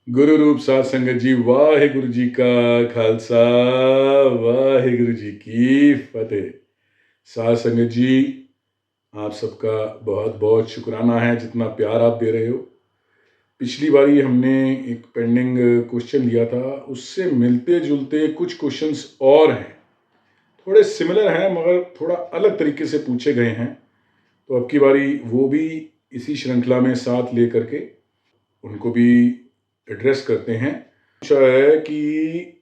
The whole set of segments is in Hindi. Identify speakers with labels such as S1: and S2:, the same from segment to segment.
S1: गुरु रूप साध संगत जी, वाहिगुरु जी का खालसा, वाहिगुरु जी की फतेह। साध संगत जी, आप सबका बहुत बहुत शुक्राना है जितना प्यार आप दे रहे हो। पिछली बारी हमने एक पेंडिंग क्वेश्चन लिया था, उससे मिलते जुलते कुछ क्वेश्चंस और हैं। थोड़े सिमिलर हैं मगर थोड़ा अलग तरीके से पूछे गए हैं, तो अब की बारी वो भी इसी श्रृंखला में साथ लेकर के उनको भी एड्रेस करते हैं। पूछा है कि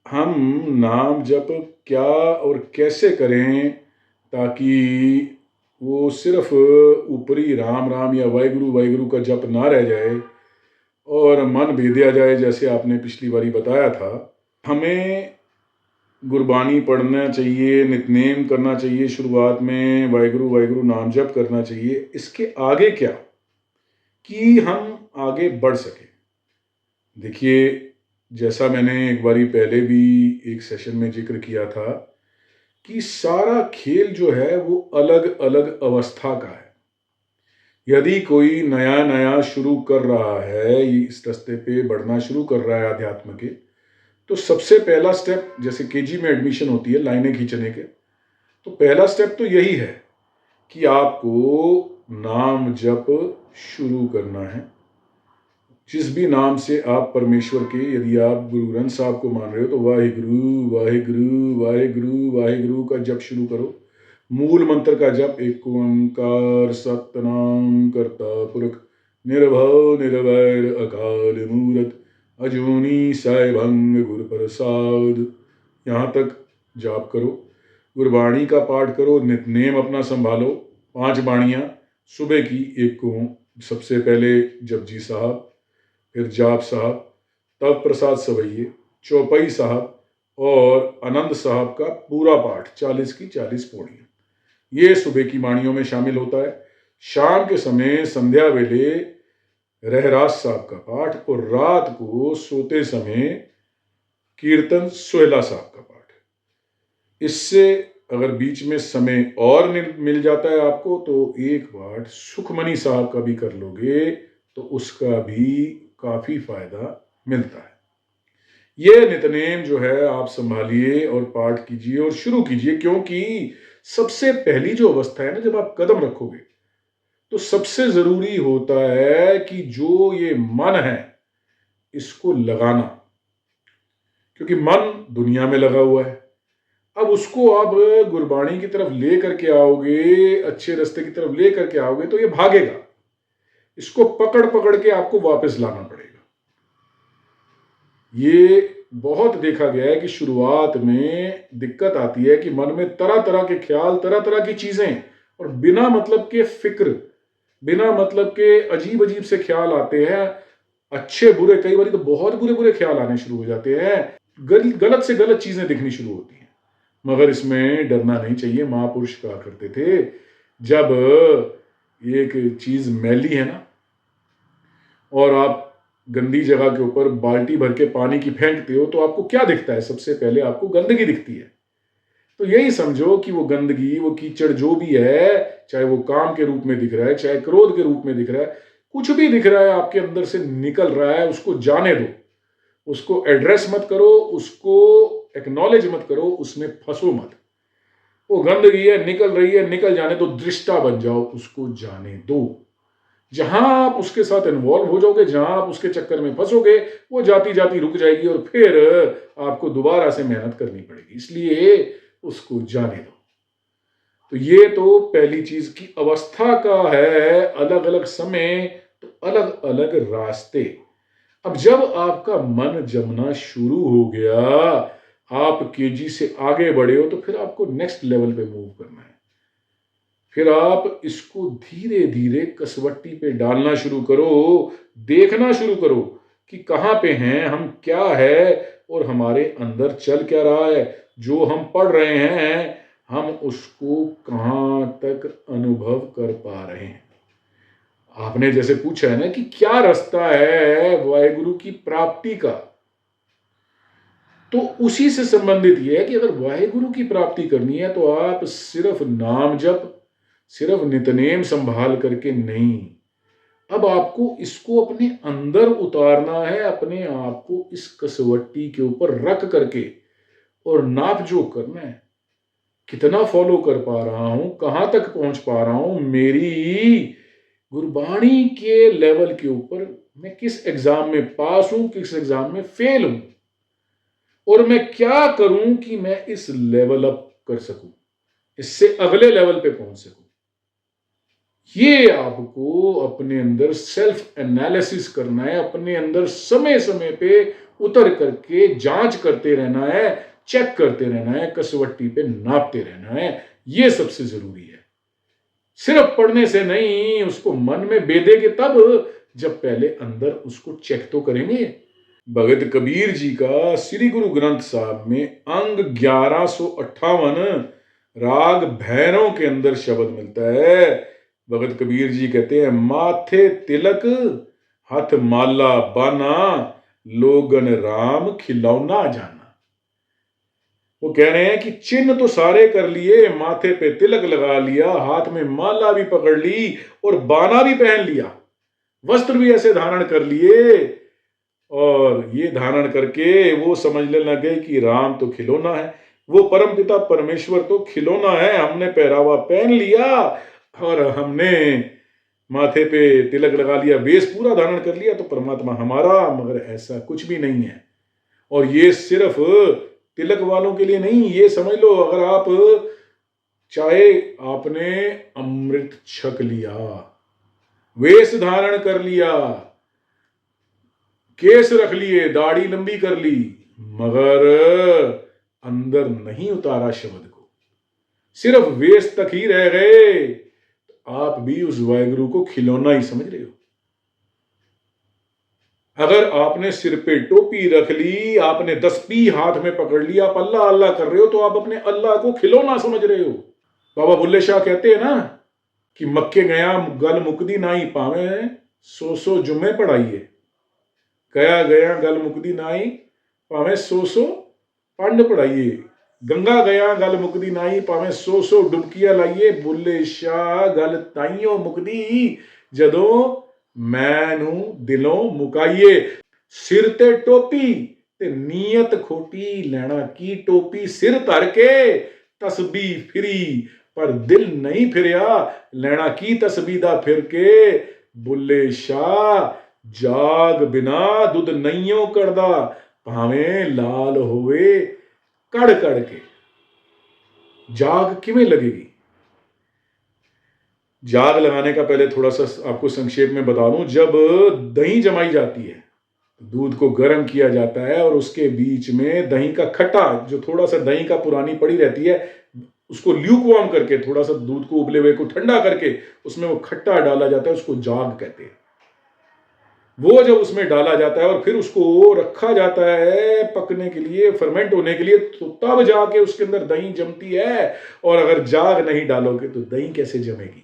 S1: हम नाम जप क्या और कैसे करें ताकि वो सिर्फ ऊपरी राम राम या वाहिगुरु वाहिगुरु का जप ना रह जाए और मन भेदिया जाए, जैसे आपने पिछली बारी बताया था। हमें गुरबानी पढ़ना चाहिए, नितनेम करना चाहिए, शुरुआत में वाहिगुरु वाहिगुरु नाम जप करना चाहिए। इसके आगे क्या कि हम आगे बढ़ सकें। देखिए, जैसा मैंने एक बारी पहले भी एक सेशन में जिक्र किया था कि सारा खेल जो है वो अलग अलग अवस्था का है। यदि कोई नया नया शुरू कर रहा है, इस रास्ते पे बढ़ना शुरू कर रहा है अध्यात्म के, तो सबसे पहला स्टेप, जैसे केजी में एडमिशन होती है लाइनें खींचने के, तो पहला स्टेप तो यही है कि आपको नाम जप शुरू करना है। जिस भी नाम से आप परमेश्वर के, यदि आप गुरु ग्रंथ साहब को मान रहे हो तो वाहिगुरु वाहिगुरु वाहिगुरु वाहिगुरु का जप शुरू करो। मूल मंत्र का जप, एक ओंकार सतनाम करता पुरख निर्भव निर्वैर अकाल मूरत अजूनी साइभंग गुरु प्रसाद, यहाँ तक जाप करो। गुरबाणी का पाठ करो, नितनेम अपना संभालो। 5 बाणियाँ सुबह की, एक को सबसे पहले जपजी साहब, फिर जाप साहब, तब प्रसाद सवैये, चौपाई साहब और आनंद साहब का पूरा पाठ 40 की 40 पौड़ियाँ, ये सुबह की वाणियों में शामिल होता है। शाम के समय संध्या वेले रहरास साहब का पाठ और रात को सोते समय कीर्तन सोहेला साहब का पाठ। इससे अगर बीच में समय और मिल जाता है आपको तो एक पाठ सुखमनी साहब का भी कर लोगे तो उसका भी काफी फायदा मिलता है। ये नितनेम जो है आप संभालिए और पाठ कीजिए और शुरू कीजिए, क्योंकि सबसे पहली जो अवस्था है ना, जब आप कदम रखोगे तो सबसे जरूरी होता है कि जो ये मन है इसको लगाना, क्योंकि मन दुनिया में लगा हुआ है। अब उसको आप गुरबाणी की तरफ ले करके आओगे, अच्छे रास्ते की तरफ ले करके आओगे तो ये भागेगा। इसको पकड़ पकड़ के आपको वापस लाना पड़ेगा। ये बहुत देखा गया है कि शुरुआत में दिक्कत आती है कि मन में तरह तरह के ख्याल, तरह तरह की चीजें और बिना मतलब के फिक्र, बिना मतलब के अजीब अजीब से ख्याल आते हैं। अच्छे बुरे, कई बार तो बहुत बुरे बुरे ख्याल आने शुरू हो जाते हैं। गलत से गलत चीजें दिखनी शुरू होती हैं। मगर इसमें डरना नहीं चाहिए। महापुरुष कहा करते थे, जब एक चीज मैली है ना और आप गंदी जगह के ऊपर बाल्टी भर के पानी की फेंकते हो तो आपको क्या दिखता है? सबसे पहले आपको गंदगी दिखती है। तो यही समझो कि वो गंदगी, वो कीचड़ जो भी है, चाहे वो काम के रूप में दिख रहा है, चाहे क्रोध के रूप में दिख रहा है, कुछ भी दिख रहा है आपके अंदर से निकल रहा है, उसको जाने दो। उसको एड्रेस मत करो, उसको एक्नॉलेज मत करो, उसमें फंसो मत। वो गंदगी है, निकल रही है, निकल जाने दो, दृष्टा बन जाओ, उसको जाने दो। जहां आप उसके साथ इन्वॉल्व हो जाओगे, जहां आप उसके चक्कर में फंसोगे, वो जाती जाती रुक जाएगी और फिर आपको दोबारा से मेहनत करनी पड़ेगी। इसलिए उसको जाने दो। तो ये तो पहली चीज की अवस्था का है, अलग अलग समय तो अलग अलग रास्ते। अब जब आपका मन जमना शुरू हो गया, आप केजी से आगे बढ़े हो, तो फिर आपको नेक्स्ट लेवल पे मूव करना है। फिर आप इसको धीरे धीरे कसवट्टी पे डालना शुरू करो, देखना शुरू करो कि कहाँ पे हैं हम, क्या है और हमारे अंदर चल क्या रहा है। जो हम पढ़ रहे हैं हम उसको कहाँ तक अनुभव कर पा रहे हैं। आपने जैसे पूछा है ना कि क्या रास्ता है वाहिगुरु की प्राप्ति का, तो उसी से संबंधित यह है कि अगर वाहिगुरु की प्राप्ति करनी है तो आप सिर्फ नाम जप, सिर्फ नितनेम संभाल करके नहीं, अब आपको इसको अपने अंदर उतारना है, अपने आप को इस कसवट्टी के ऊपर रख करके, और नाप जोख करना है। कितना फॉलो कर पा रहा हूं, कहां तक पहुंच पा रहा हूं, मेरी गुरबाणी के लेवल के ऊपर मैं किस एग्जाम में पास हूं, किस एग्जाम में फेल हूं, और मैं क्या करूं कि मैं इस लेवल अप कर सकूं, इससे अगले लेवल पे पहुंच सकूं। ये आपको अपने अंदर सेल्फ एनालिसिस करना है, अपने अंदर समय समय पे उतर करके जांच करते रहना है, चेक करते रहना है, कसवट्टी पे नापते रहना है। ये सबसे जरूरी है। सिर्फ पढ़ने से नहीं, उसको मन में बेधेंगे तब जब पहले अंदर उसको चेक तो करेंगे। भगत कबीर जी का श्री गुरु ग्रंथ साहब में अंग 1158 राग भैरव के अंदर शब्द मिलता है। भगत कबीर जी कहते हैं, माथे तिलक हाथ माला बाना, लोगन राम खिलौना जाना। वो कह रहे हैं कि चिन्ह तो सारे कर लिए, माथे पे तिलक लगा लिया, हाथ में माला भी पकड़ ली और बाना भी पहन लिया, वस्त्र भी ऐसे धारण कर लिए, और ये धारण करके वो समझने लगे कि राम तो खिलौना है, वो परमपिता परमेश्वर तो खिलौना है। हमने पहरावा पहन लिया और हमने माथे पे तिलक लगा लिया, वेश पूरा धारण कर लिया, तो परमात्मा हमारा, मगर ऐसा कुछ भी नहीं है। और ये सिर्फ तिलक वालों के लिए नहीं, ये समझ लो, अगर आप चाहे आपने अमृत छक लिया, वेश धारण कर लिया, केस रख लिए, दाढ़ी लंबी कर ली, मगर अंदर नहीं उतारा शब्द को, सिर्फ वेश तक ही रह गए, आप भी उस वाहेगुरु को खिलौना ही समझ रहे हो। अगर आपने सिर पे टोपी रख ली, आपने तस्बीह हाथ में पकड़ लिया, आप अल्लाह अल्लाह कर रहे हो, तो आप अपने अल्लाह को खिलौना समझ रहे हो। बाबा बुल्ले शाह कहते हैं ना कि मक्के गया गल मुकदी नाई पावे, सो सो जुम्मे पढ़ाइए। गया गया गल मुकदी नाई पावे, सो सो पंड पढ़ाइए। गंगा गया गल मुकदी नाई पावे, सो सो डुबकिया लाइए। बुल्ले शाह गल ताइयों मुकदी जदों मैनू दिलों मुकाइए। सिर ते टोपी ते नीयत खोटी, लैना की टोपी सिर धर के, तस्बी फिरी पर दिल नहीं फिरिया, लैना की तस्बी दा फिर के। बुल्ले शाह जाग बिना दुध नईयों करदा, भावें लाल होवे कड़ कड़ के। जाग किवें लगेगी? जाग लगाने का पहले थोड़ा सा आपको संक्षेप में बता दूं। जब दही जमाई जाती है, दूध को गर्म किया जाता है और उसके बीच में दही का खट्टा, जो थोड़ा सा दही का पुरानी पड़ी रहती है, उसको ल्यूक वार्म करके, थोड़ा सा दूध को उबले हुए को ठंडा करके उसमें वो खट्टा डाला जाता है, उसको जाग कहते हैं। वो जब उसमें डाला जाता है और फिर उसको रखा जाता है पकने के लिए, फर्मेंट होने के लिए, तो तब जाके उसके अंदर दही जमती है। और अगर जाग नहीं डालोगे तो दही कैसे जमेगी?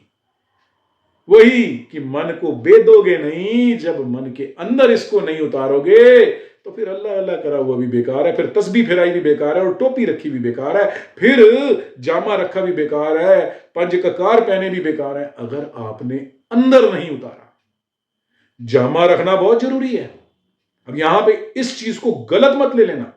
S1: वही कि मन को बेदोगे नहीं, जब मन के अंदर इसको नहीं उतारोगे तो फिर अल्लाह अल्लाह करा हुआ भी बेकार है, फिर तस्बीह फिराई भी बेकार है, और टोपी रखी भी बेकार है, फिर जामा रखा भी बेकार है, पंज ककार पहने भी बेकार है, अगर आपने अंदर नहीं उतारा। जामा रखना बहुत जरूरी है। अब यहां पे इस चीज को गलत मत ले लेना।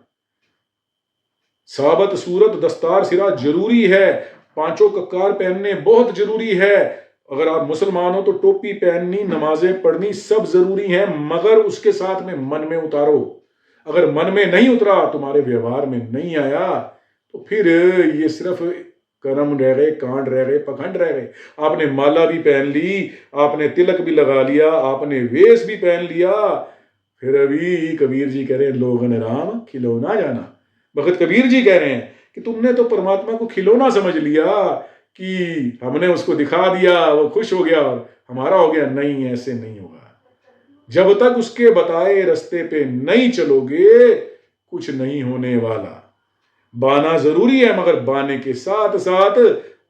S1: साबत सूरत दस्तार सिरा जरूरी है, पांचों ककार पहनने बहुत जरूरी है। अगर आप मुसलमान हो तो टोपी पहननी, नमाजें पढ़नी सब जरूरी है, मगर उसके साथ में मन में उतारो। अगर मन में नहीं उतरा, तुम्हारे व्यवहार में नहीं आया, तो फिर ये सिर्फ कर्म रह गए, कांड रह गए, पखंड रह गए। आपने माला भी पहन ली, आपने तिलक भी लगा लिया, आपने वेश भी पहन लिया, फिर अभी कबीर जी कह रहे हैं, लोगन राम खिलौना जाना। भगत कबीर जी कह रहे हैं कि तुमने तो परमात्मा को खिलौना समझ लिया, कि हमने उसको दिखा दिया, वो खुश हो गया और हमारा हो गया। नहीं, ऐसे नहीं होगा। जब तक उसके बताए रास्ते पे नहीं चलोगे, कुछ नहीं होने वाला। बाना जरूरी है, मगर बाने के साथ साथ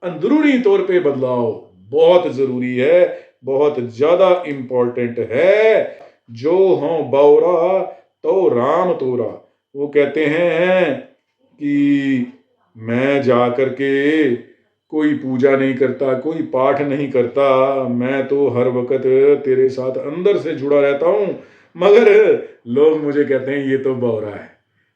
S1: अंदरूनी तौर पे बदलाव बहुत जरूरी है, बहुत ज्यादा इंपॉर्टेंट है। जो हों बौरा तो राम तोरा। वो कहते हैं कि मैं जा करके कोई पूजा नहीं करता, कोई पाठ नहीं करता, मैं तो हर वक्त तेरे साथ अंदर से जुड़ा रहता हूं, मगर लोग मुझे कहते हैं ये तो बौरा है,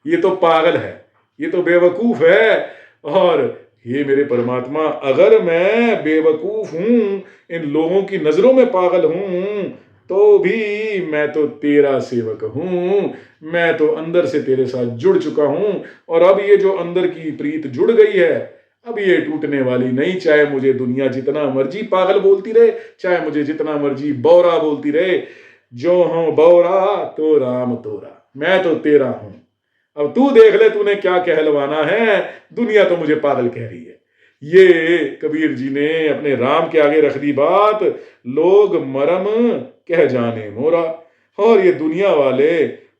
S1: ये तो पागल है, ये तो बेवकूफ है। और हे मेरे परमात्मा, अगर मैं बेवकूफ हूं, इन लोगों की नजरों में पागल हूं, तो भी मैं तो तेरा सेवक हूं, मैं तो अंदर से तेरे साथ जुड़ चुका हूं। और अब ये जो अंदर की प्रीत जुड़ गई है, अब ये टूटने वाली नहीं, चाहे मुझे दुनिया जितना मर्जी पागल बोलती रहे, चाहे मुझे जितना मर्जी बौरा बोलती रहे। जो हूं बौरा तो राम तोरा, मैं तो तेरा हूं। अब तू देख ले तूने क्या कहलवाना है, दुनिया तो मुझे पागल कह रही है। ये कबीर जी ने अपने राम के आगे रख दी बात, लोग मरम कह जाने मोरा। और ये दुनिया वाले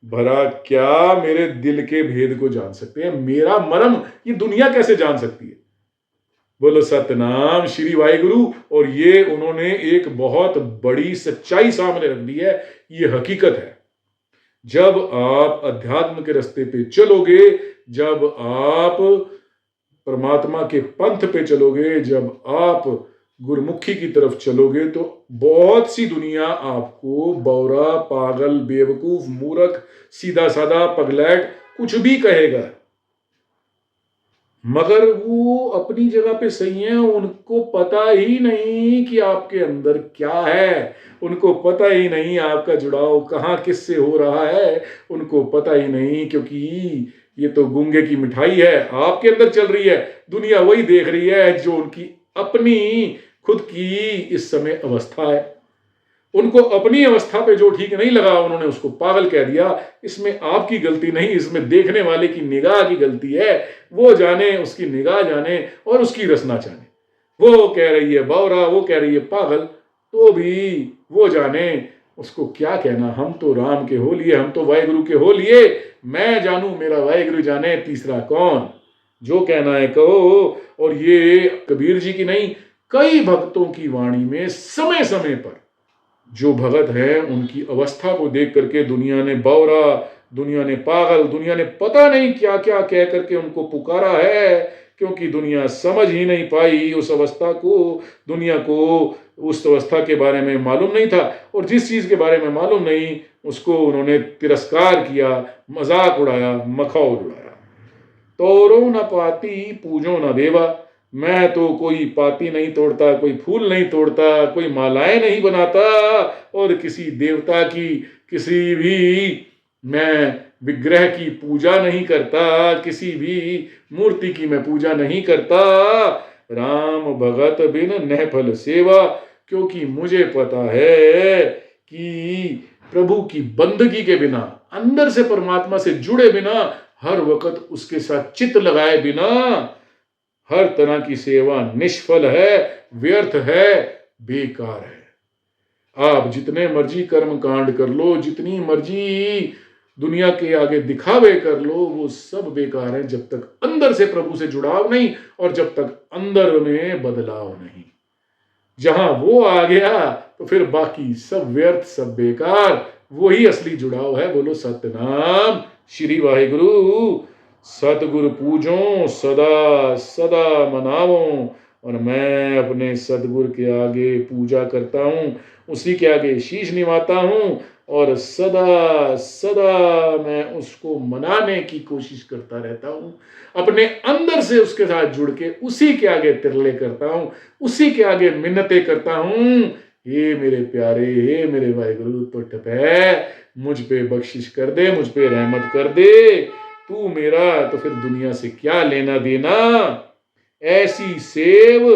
S1: भरा क्या मेरे दिल के भेद को जान सकते हैं, मेरा मरम ये दुनिया कैसे जान सकती है। बोलो सतनाम श्री वाहिगुरु। और ये उन्होंने एक बहुत बड़ी सच्चाई सामने रख दी है, ये हकीकत है। जब आप अध्यात्म के रास्ते पे चलोगे, जब आप परमात्मा के पंथ पे चलोगे, जब आप गुरुमुखी की तरफ चलोगे, तो बहुत सी दुनिया आपको बौरा, पागल, बेवकूफ, मूर्ख, सीधा साधा, पगलैट कुछ भी कहेगा, मगर वो अपनी जगह पे सही है। उनको पता ही नहीं कि आपके अंदर क्या है, उनको पता ही नहीं आपका जुड़ाव कहाँ किससे हो रहा है, उनको पता ही नहीं, क्योंकि ये तो गूंगे की मिठाई है, आपके अंदर चल रही है। दुनिया वही देख रही है जो उनकी अपनी खुद की इस समय अवस्था है। उनको अपनी अवस्था पे जो ठीक नहीं लगा, उन्होंने उसको पागल कह दिया। इसमें आपकी गलती नहीं, इसमें देखने वाले की निगाह की गलती है। वो जाने, उसकी निगाह जाने और उसकी रसना जाने। वो कह रही है बौरा, वो कह रही है पागल, तो भी वो जाने उसको क्या कहना। हम तो राम के हो लिए, हम तो वाहिगुरु के हो लिए, मैं जानू मेरा वाहिगुरु जाने, तीसरा कौन। जो कहना है कहो। और ये कबीर जी की नहीं, कई भक्तों की वाणी में समय समय पर जो भगत है, उनकी अवस्था को देख करके दुनिया ने बौरा, दुनिया ने पागल, दुनिया ने पता नहीं क्या क्या कह करके उनको पुकारा है, क्योंकि दुनिया समझ ही नहीं पाई उस अवस्था को। दुनिया को उस अवस्था के बारे में मालूम नहीं था, और जिस चीज के बारे में मालूम नहीं उसको उन्होंने तिरस्कार किया, मजाक उड़ाया, मखौल उड़ाया। तोरो न पाती पूजो न देवा, मैं तो कोई पाती नहीं तोड़ता, कोई फूल नहीं तोड़ता, कोई मालाएं नहीं बनाता, और किसी देवता की, किसी भी मैं विग्रह की पूजा नहीं करता, किसी भी मूर्ति की मैं पूजा नहीं करता। राम भगत बिन नह फल सेवा, क्योंकि मुझे पता है कि प्रभु की बंदगी के बिना, अंदर से परमात्मा से जुड़े बिना, हर वक्त उसके साथ चित्त लगाए बिना हर तरह की सेवा निष्फल है, व्यर्थ है, बेकार है। आप जितने मर्जी कर्म कांड कर लो, जितनी मर्जी दुनिया के आगे दिखावे कर लो, वो सब बेकार है जब तक अंदर से प्रभु से जुड़ाव नहीं, और जब तक अंदर में बदलाव नहीं। जहां वो आ गया तो फिर बाकी सब व्यर्थ, सब बेकार, वही असली जुड़ाव है। बोलो सतनाम श्री वाहिगुरु। सतगुरु पूजो सदा सदा मनावो, और मैं अपने सतगुरु के आगे पूजा करता हूँ, उसी के आगे शीश निभाता हूँ, और सदा सदा मैं उसको मनाने की कोशिश करता रहता हूँ। अपने अंदर से उसके साथ जुड़ के उसी के आगे तिरले करता हूँ, उसी के आगे मिन्नतें करता हूँ। हे मेरे प्यारे, हे मेरे वाहिगुरु, तो टपै मुझ पे बख्शिश कर दे, मुझ पे रहमत कर दे। तू मेरा तो फिर दुनिया से क्या लेना देना। ऐसी सेव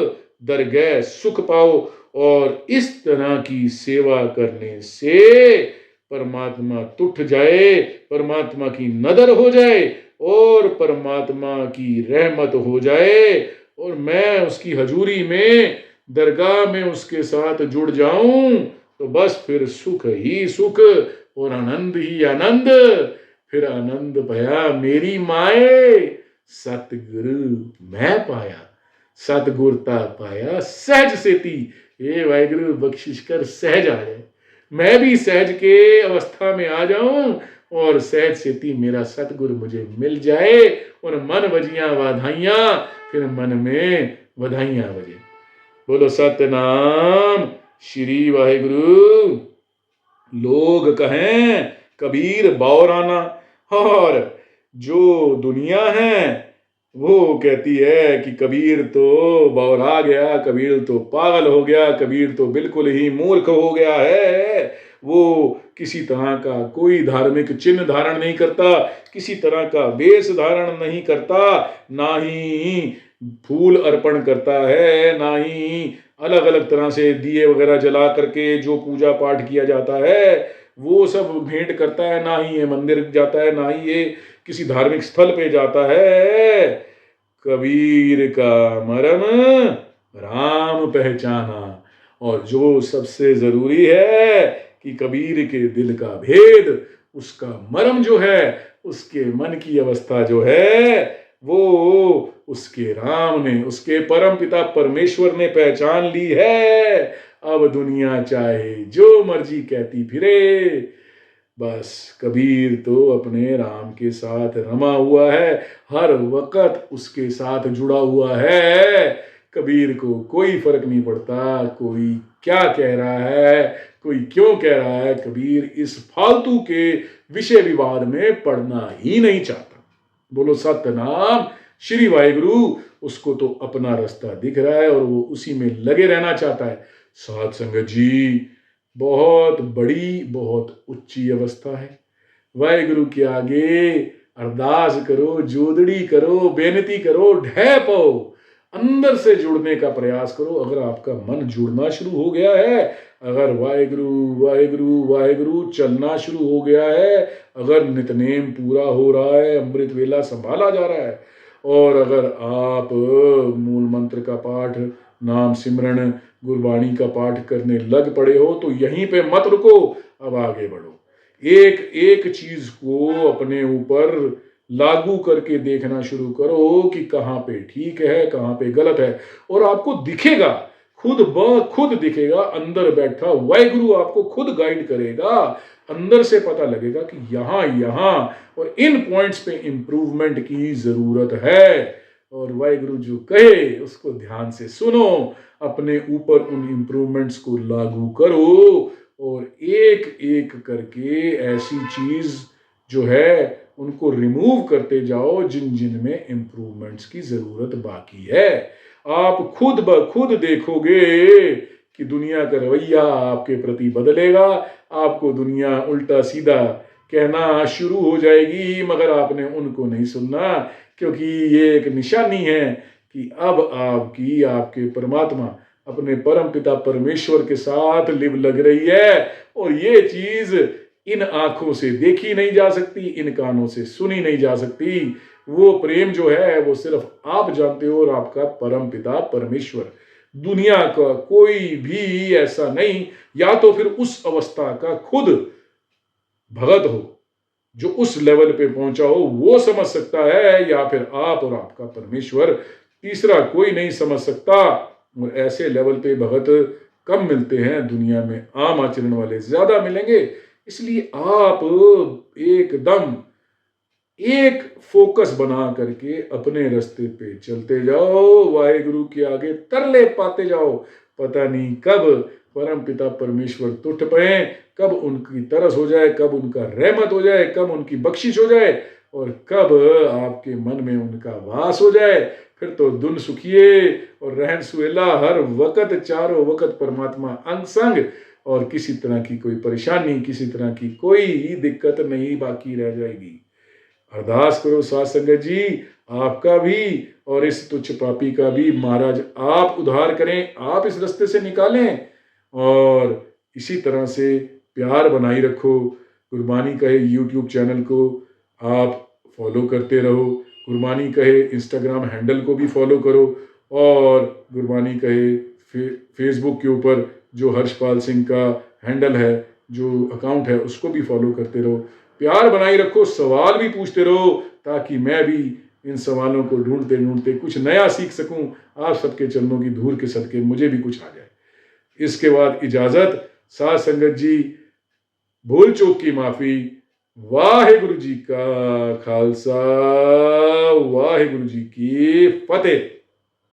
S1: दरगह सुख पाओ, और इस तरह की सेवा करने से परमात्मा तुठ जाए, परमात्मा की नदर हो जाए, और परमात्मा की रहमत हो जाए, और मैं उसकी हजूरी में, दरगाह में उसके साथ जुड़ जाऊं, तो बस फिर सुख ही सुख और आनंद ही आनंद। फिर आनंद भया मेरी माए, सतगुरु मैं पाया, सतगुरता पाया सहज सेती। ये वाहिगुरु बख्शिश कर सहज आ जाए, मैं भी सहज के अवस्था में आ जाऊं, और सहज सेती मेरा सतगुरु मुझे मिल जाए। उन मन बजियां वाधाइयां, फिर मन में बधाइयां बजे। बोलो सतनाम श्री वाहिगुरु। लोग कहें कबीर बौराना, और जो दुनिया है वो कहती है कि कबीर तो बौरा गया, कबीर तो पागल हो गया, कबीर तो बिल्कुल ही मूर्ख हो गया है। वो किसी तरह का कोई धार्मिक चिन्ह धारण नहीं करता, किसी तरह का वेश धारण नहीं करता, ना ही फूल अर्पण करता है, ना ही अलग अलग तरह से दिए वगैरह जला करके जो पूजा पाठ किया जाता है वो सब भेंट करता है, ना ही ये मंदिर जाता है, ना ही ये किसी धार्मिक स्थल पे जाता है। कबीर का मरम राम पहचाना, और जो सबसे जरूरी है कि कबीर के दिल का भेद, उसका मरम जो है, उसके मन की अवस्था जो है, वो उसके राम ने, उसके परम पिता परमेश्वर ने पहचान ली है। अब दुनिया चाहे जो मर्जी कहती फिरे, बस कबीर तो अपने राम के साथ रमा हुआ है, हर वक्त उसके साथ जुड़ा हुआ है। कबीर को कोई फर्क नहीं पड़ता कोई क्या कह रहा है, कोई क्यों कह रहा है। कबीर इस फालतू के विषय विवाद में पड़ना ही नहीं चाहता। बोलो सतनाम श्री वाहिगुरु। उसको तो अपना रास्ता दिख रहा है और वो उसी में लगे रहना चाहता है। साध संगत जी, बहुत बड़ी, बहुत उच्ची अवस्था है। वाहिगुरु के आगे अरदास करो, जोदड़ी करो, बेनती करो, ढह पाओ, अंदर से जुड़ने का प्रयास करो। अगर आपका मन जुड़ना शुरू हो गया है, अगर वाहिगुरु वाहिगुरु वाहिगुरु चलना शुरू हो गया है, अगर नितनेम पूरा हो रहा है, अमृत वेला संभाला जा रहा है, और अगर आप मूल मंत्र का पाठ, नाम सिमरन, गुरबाणी का पाठ करने लग पड़े हो, तो यहीं पे मत रुको, अब आगे बढ़ो। एक एक चीज को अपने ऊपर लागू करके देखना शुरू करो कि कहाँ पे ठीक है, कहाँ पे गलत है, और आपको दिखेगा, खुद ब खुद दिखेगा। अंदर बैठा वाहिगुरु आपको खुद गाइड करेगा, अंदर से पता लगेगा कि यहाँ यहाँ और इन पॉइंट्स पे इंप्रूवमेंट की जरूरत है। और वाहिगुरु जो कहे उसको ध्यान से सुनो, अपने ऊपर उन इंप्रूवमेंट्स को लागू करो, और एक एक करके ऐसी चीज जो है उनको रिमूव करते जाओ जिन जिन में इंप्रूवमेंट्स की जरूरत बाकी है। आप खुद ब खुद देखोगे कि दुनिया का रवैया आपके प्रति बदलेगा, आपको दुनिया उल्टा सीधा कहना शुरू हो जाएगी, मगर आपने उनको नहीं सुनना, क्योंकि ये एक निशानी है कि अब आपकी, आपके परमात्मा अपने परम पिता परमेश्वर के साथ लिव लग रही है। और ये चीज इन आंखों से देखी नहीं जा सकती, इन कानों से सुनी नहीं जा सकती। वो प्रेम जो है वो सिर्फ आप जानते हो और आपका परम पिता परमेश्वर। दुनिया का कोई भी ऐसा नहीं, या तो फिर उस अवस्था का खुद भगत हो जो उस लेवल पे पहुंचा हो, वो समझ सकता है, या फिर आप और आपका परमेश्वर, तीसरा कोई नहीं समझ सकता। और ऐसे लेवल पे भगत कम मिलते हैं दुनिया में, आम आचरण वाले ज्यादा मिलेंगे। इसलिए आप एकदम एक फोकस बना करके अपने रास्ते पे चलते जाओ, वाहिगुरु के आगे तरले पाते जाओ। पता नहीं कब परम पिता परमेश्वर टूट पड़े, कब उनकी तरस हो जाए, कब उनका रहमत हो जाए, कब उनकी बख्शिश हो जाए, और कब आपके मन में उनका वास हो जाए। फिर तो दुन सुखिए और रहन सुहेला, हर वक्त चारों वक्त परमात्मा अंग संग, और किसी तरह की कोई परेशानी, किसी तरह की कोई दिक्कत नहीं बाकी रह जाएगी। अरदास करो साध संगत जी, आपका भी और इस तुच्छ पापी का भी महाराज आप उद्धार करें, आप इस रास्ते से निकालें। और इसी तरह से प्यार बनाई रखो। गुरबानी कहे यूट्यूब चैनल को आप फॉलो करते रहो, गुरबानी कहे इंस्टाग्राम हैंडल को भी फॉलो करो, और गुरबानी कहे फेसबुक के ऊपर जो हर्षपाल सिंह का हैंडल है, जो अकाउंट है, उसको भी फॉलो करते रहो। प्यार बनाई रखो, सवाल भी पूछते रहो, ताकि मैं भी इन सवालों को ढूंढते ढूंढते कुछ नया सीख सकूं। आप सबके चरणों की धूल के सदके मुझे भी कुछ आ जाए। इसके बाद इजाजत। साध संगत जी, भूल चूक की माफी। वाहिगुरु जी का खालसा, वाहिगुरु जी की फतेह।